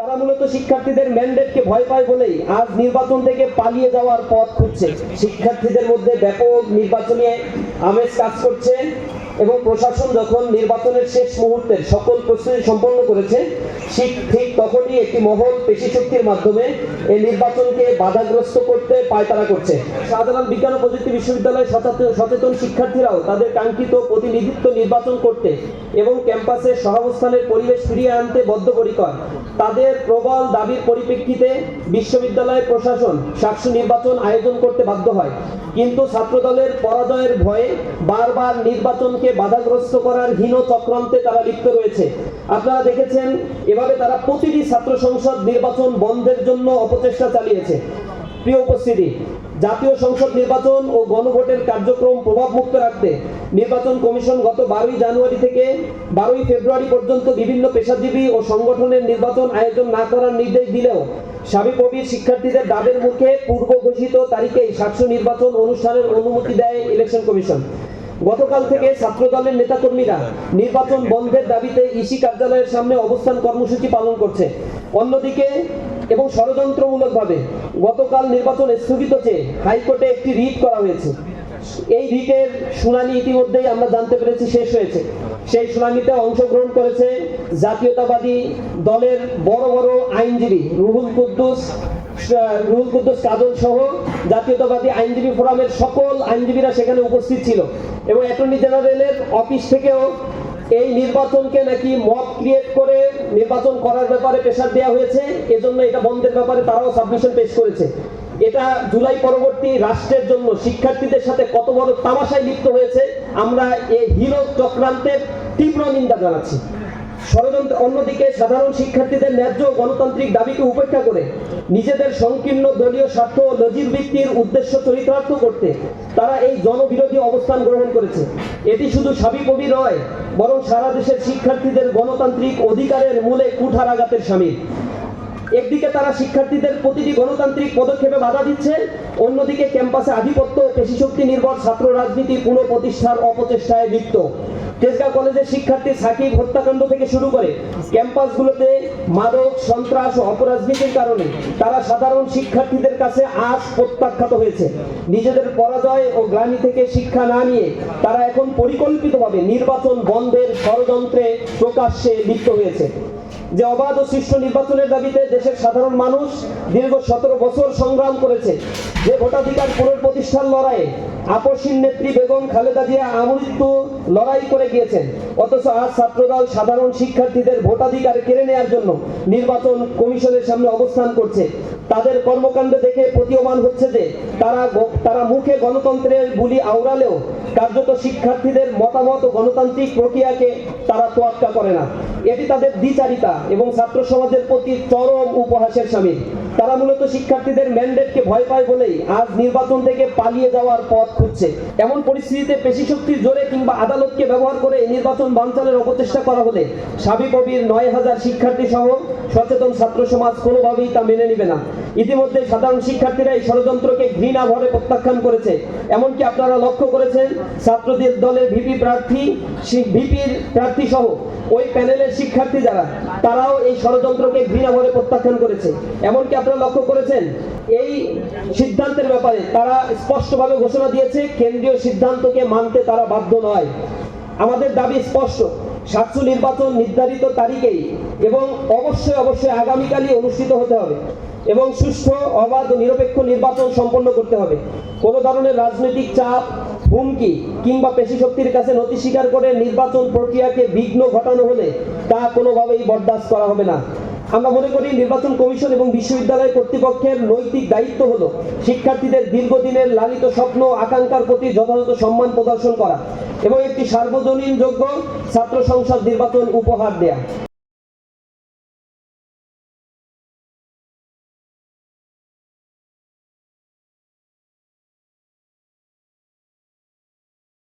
তারা মূলত শিক্ষার্থীদের ম্যান্ডেটকে ভয় পায় বলেই আজ নির্বাচন থেকে পালিয়ে যাওয়ার পথ খুঁজছে। শিক্ষার্থীদের মধ্যে ব্যাপক নির্বাচনী আমেজ কাজ করছে এবং প্রশাসন যখন নির্বাচনের শেষ মুহূর্তের সকল প্রস্তুতি সম্পন্ন করেছে ঠিক তখনই একটি মহল পেশিশক্তির মাধ্যমে এই নির্বাচনকে বাধাগ্রস্ত করতে পায়তারা করছে। শাহজালাল বিজ্ঞান ও প্রযুক্তি বিশ্ববিদ্যালয়ের সচেতন শিক্ষার্থীরাও তাদের কাঙ্ক্ষিত প্রতিনিধিত্ব নির্বাচন করতে এবং ক্যাম্পাসে সহাবস্থানের পরিবেশ ফিরিয়ে আনতে বদ্ধপরিকর। তাদের প্রবল দাবির পরিপ্রেক্ষিতে বিশ্ববিদ্যালয়ের প্রশাসন সাকসু নির্বাচন আয়োজন করতে বাধ্য হয়, কিন্তু ছাত্রদলের পরাজয়ের ভয়ে বারবার নির্বাচনকে বাধাগ্রস্ত করার হীন চক্রান্তে তারা লিপ্ত রয়েছে। আপনারা দেখেছেন এভাবে তারা প্রতিটি ছাত্র সংসদ নির্বাচন বন্ধের জন্য অপচেষ্টা চালিয়েছে। প্রিয় উপস্থিতি, জাতীয় সংসদ নির্বাচন ও গণভোটের কার্যক্রম প্রভাবমুক্ত রাখতে নির্বাচন কমিশন গত 12 জানুয়ারি থেকে 12 ফেব্রুয়ারি পর্যন্ত বিভিন্ন পেশাজীবী ও সংগঠনের নির্বাচন আয়োজন না করার নির্দেশ দিলেও সাবিপ্রবির শিক্ষার্থীদের দাবির মুখে পূর্ব ঘোষিত তারিখেই সাকসু নির্বাচন অনুষ্ঠানের অনুমতি দেয় ইলেকশন কমিশন। গতকাল থেকে ছাত্রদলের নেতাকর্মীরা নির্বাচন বন্ধের দাবিতে ইসি কার্যালয়ের সামনে অবস্থান কর্মসূচি পালন করছে। অন্যদিকে এবং ষড়যন্ত্রমূলকভাবে গতকাল নির্বাচন স্থগিত চেয়ে হাইকোর্টে একটি রিট করা হয়েছে। এই রিটের শুনানি ইতিমধ্যেই আমরা জানতে পেরেছি শেষ হয়েছে। সেই শুনানিতে অংশগ্রহণ করেছে জাতীয়তাবাদী দলের বড় বড় আইনজীবী রুহুল কুদ্দুস কাজল সহ জাতীয়তাবাদী আইনজীবী ফোরামের সকল আইনজীবীরা সেখানে উপস্থিত ছিল এবং অ্যাটর্নি জেনারেলের অফিস থেকেও এই নির্বাচনকে নাকি মব ক্রিয়েট করে নির্বাচন করার ব্যাপারে প্রেসার দেওয়া হয়েছে, এজন্য এটা বন্ধের ব্যাপারে তারাও সাবমিশন পেশ করেছে। এটা জুলাই পরবর্তী রাষ্ট্রের জন্য শিক্ষার্থীদের সাথে কত বড় তামাশায় লিপ্ত হয়েছে আমরা এই হীন চক্রান্তের তীব্র নিন্দা জানাচ্ছি। ষড়যন্ত্র অন্যদিকে সাধারণ শিক্ষার্থীদের ন্যায্য গণতান্ত্রিক দাবিকে উপেক্ষা করে নিজেদের সংকীর্ণ দলীয় স্বার্থ ও নজির ভিত্তির উদ্দেশ্য চরিতার্থ করতে তারা এই জনবিরোধী অবস্থান গ্রহণ করেছে। এটি শুধু সাবিপ্রবি নয়, বরং সারা দেশের শিক্ষার্থীদের গণতান্ত্রিক অধিকারের মূলে কুঠারাঘাতের শামিল। একদিকে তারা শিক্ষার্থীদের প্রতিটি গণতান্ত্রিক পদক্ষেপে বাধা দিচ্ছে, অন্যদিকে ক্যাম্পাসে আধিপত্য ও পেশিশক্তি নির্ভর ছাত্র রাজনীতি পুনঃপ্রতিষ্ঠার অপচেষ্টায় লিপ্ত। তেজগাঁও কলেজের শিক্ষার্থী সাকিব হত্যাকাণ্ড থেকে শুরু করে ক্যাম্পাসগুলোতে মাদক সন্ত্রাস ও অপরাজনীতির কারণে তারা সাধারণ শিক্ষার্থীদের কাছে আজ প্রত্যাখ্যাত হয়েছে। নিজেদের পরাজয় ও গ্লানি থেকে শিক্ষা না নিয়ে তারা এখন পরিকল্পিতভাবে নির্বাচন বন্ধের ষড়যন্ত্রে প্রকাশ্যে লিপ্ত হয়েছে। যে অবাধ ও সুষ্ঠু নির্বাচনের দাবিতে দেশের সাধারণ মানুষ দীর্ঘ 17 বছর সংগ্রাম করেছে, যে ভোটাধিকার পুনঃপ্রতিষ্ঠার লড়াইয়ে আপসীন নেত্রী বেগম খালেদা জিয়া আমৃত্যু লড়াই করে গিয়েছেন, অথচ আজ ছাত্রদল সাধারণ শিক্ষার্থীদের ভোটাধিকার কেড়ে নেওয়ার জন্য নির্বাচন কমিশনের সামনে অবস্থান করছে। তাদের কর্মকাণ্ড দেখে প্রতীয়মান হচ্ছে যে তারা মুখে গণতন্ত্রের বুলি আওড়ালেও কার্যত শিক্ষার্থীদের মতামত ও গণতান্ত্রিক প্রক্রিয়াকে তারা তোয়াক্কা করে না। এটি তাদের দ্বিচারিতা এবং ছাত্র সমাজের প্রতি চরম উপহাসের শামিল। তারা মূলত শিক্ষার্থীদের ম্যান্ডেটকে ভয় পায় বলেই আজ নির্বাচন থেকে পালিয়ে যাওয়ার পথ খুঁজছে। এমন পরিস্থিতিতে পেশিশক্তির জোরে কিংবা আদালতকে ব্যবহার করে নির্বাচন বানচালের অপচেষ্টা করা হলে সাবিপ্রবির 9000 শিক্ষার্থী সহ সচেতন ছাত্র সমাজ কোনোভাবেই তা মেনে নেবে না। ইতিমধ্যে সাধারণ শিক্ষার্থীরা এই ষড়যন্ত্রকে ঘৃণা ভরে প্রত্যাখ্যান করেছে। এমনকি আপনারা লক্ষ্য করেছেন ছাত্রদের দলের ভিপির প্রার্থী সহ ওই প্যানেলের শিক্ষার্থী যারা তারাও এই ষড়যন্ত্রকে ঘৃণা ভরে প্রত্যাখ্যান করেছে। এমনকি আপনারা লক্ষ্য করেছেন এই সিদ্ধান্তের ব্যাপারে তারা স্পষ্টভাবে ঘোষণা দিয়েছে কেন্দ্রীয় সিদ্ধান্তকে মানতে তারা বাধ্য নয়। আমাদের দাবি স্পষ্ট, সাকসু নির্বাচন নির্ধারিত তারিখেই এবং অবশ্যই আগামীকালই অনুষ্ঠিত হতে হবে এবং সুষ্ঠু অবাধ ও নিরপেক্ষ নির্বাচন সম্পন্ন করতে হবে। কোনো ধরনের রাজনৈতিক চাপ, হুমকি কিংবা পেশিশক্তির কাছে নতি স্বীকার করে নির্বাচন প্রক্রিয়াকে বিঘ্ন ঘটানো হলে তা কোনোভাবেই বরদাস্ত করা হবে না। আমরা মনে করি নির্বাচন কমিশন এবং বিশ্ববিদ্যালয় কর্তৃপক্ষের নৈতিক দায়িত্ব হলো শিক্ষার্থীদের দীর্ঘদিনের লালিত স্বপ্ন আকাঙ্ক্ষার প্রতি যথাযথ সম্মান প্রদর্শন করা এবং একটি সার্বজনীন যোগ্য ছাত্র সংসদ নির্বাচন উপহার দেয়া।